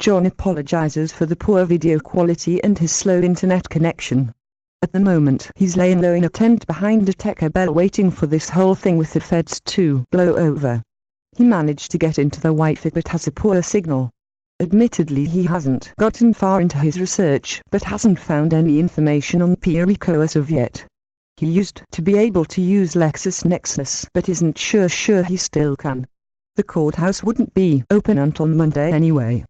John apologizes for the poor video quality and his slow internet connection. At the moment he's laying low in a tent behind a Taco Bell waiting for this whole thing with the feds to blow over. He managed to get into the Wi-Fi but has a poor signal. Admittedly he hasn't gotten far into his research but hasn't found any information on Puerto Rico as of yet. He used to be able to use LexisNexis but isn't sure he still can. The courthouse wouldn't be open until Monday anyway.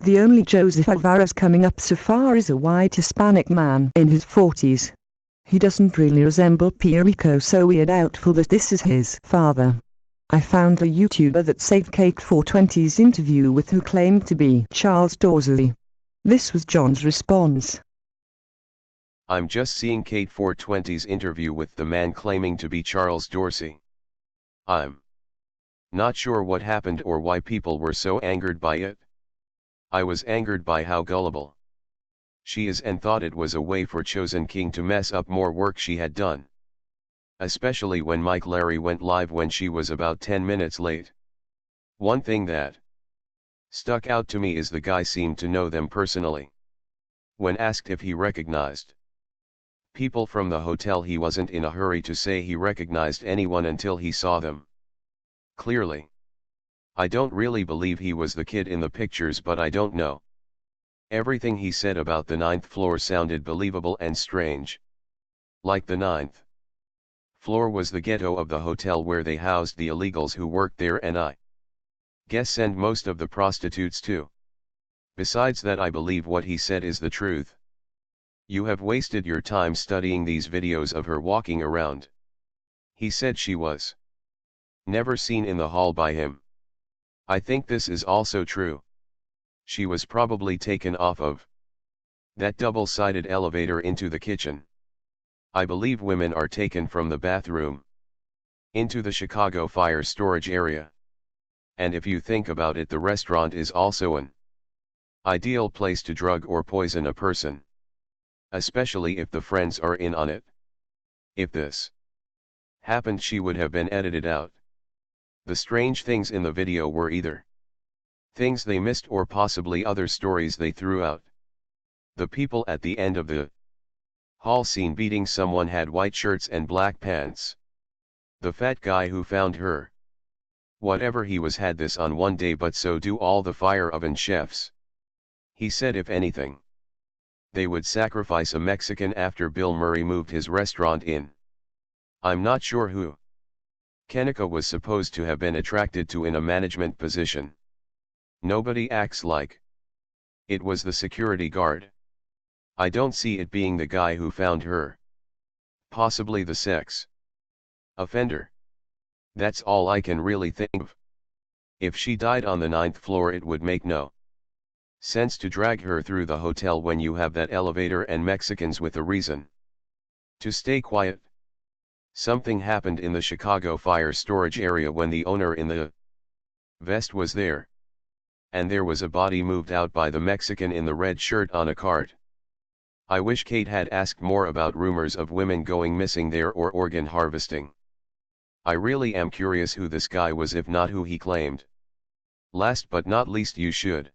The only Joseph Alvarez coming up so far is a white Hispanic man in his 40s. He doesn't really resemble Puerto Rico, so we're doubtful that this is his father. I found a YouTuber that saved Kate420's interview with who claimed to be Charles Dorsey. This was John's response. I'm just seeing Kate420's interview with the man claiming to be Charles Dorsey. I'm not sure what happened or why people were so angered by it. I was angered by how gullible she is and thought it was a way for Chosen King to mess up more work she had done. Especially when Mike Larry went live when she was about 10 minutes late. One thing that stuck out to me is the guy seemed to know them personally. When asked if he recognized people from the hotel, he wasn't in a hurry to say he recognized anyone until he saw them. Clearly, I don't really believe he was the kid in the pictures, but I don't know. Everything he said about the 9th floor sounded believable and strange. Like the 9th floor was the ghetto of the hotel where they housed the illegals who worked there and I guess send most of the prostitutes too. Besides that, I believe what he said is the truth. You have wasted your time studying these videos of her walking around. He said she was never seen in the hall by him. I think this is also true. She was probably taken off of that double-sided elevator into the kitchen. I believe women are taken from the bathroom into the Chicago fire storage area. And if you think about it, the restaurant is also an ideal place to drug or poison a person. Especially if the friends are in on it. If this happened, she would have been edited out. The strange things in the video were either things they missed or possibly other stories they threw out. The people at the end of the hall scene beating someone had white shirts and black pants. The fat guy who found her, whatever he was, had this on one day, but so do all the fire oven chefs. He said if anything, they would sacrifice a Mexican after Bill Murray moved his restaurant in. I'm not sure who Kenika was supposed to have been attracted to in a management position. Nobody acts like it was the security guard. I don't see it being the guy who found her. Possibly the sex offender. That's all I can really think of. If she died on the 9th floor, it would make no sense to drag her through the hotel when you have that elevator and Mexicans with a reason to stay quiet. Something happened in the Chicago fire storage area when the owner in the vest was there. And there was a body moved out by the Mexican in the red shirt on a cart. I wish Kate had asked more about rumors of women going missing there or organ harvesting. I really am curious who this guy was, if not who he claimed. Last but not least, you should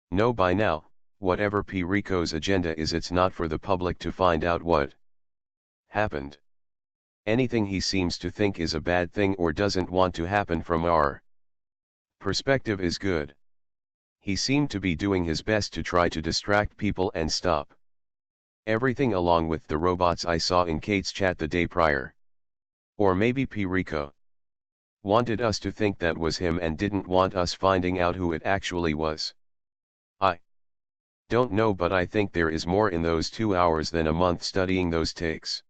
know by now, whatever P. Rico's agenda is, it's not for the public to find out what happened. Anything he seems to think is a bad thing or doesn't want to happen from our perspective is good. He seemed to be doing his best to try to distract people and stop everything, along with the robots I saw in Kate's chat the day prior. Or maybe P. Rico wanted us to think that was him and didn't want us finding out who it actually was. I don't know, but I think there is more in those 2 hours than a month studying those takes.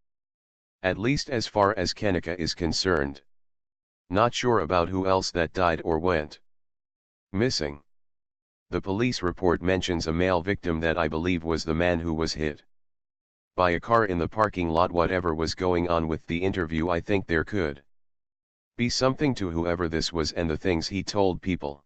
At least as far as Kenika is concerned. Not sure about who else that died or went missing. The police report mentions a male victim that I believe was the man who was hit by a car in the parking lot. Whatever was going on with the interview, I think there could be something to whoever this was and the things he told people.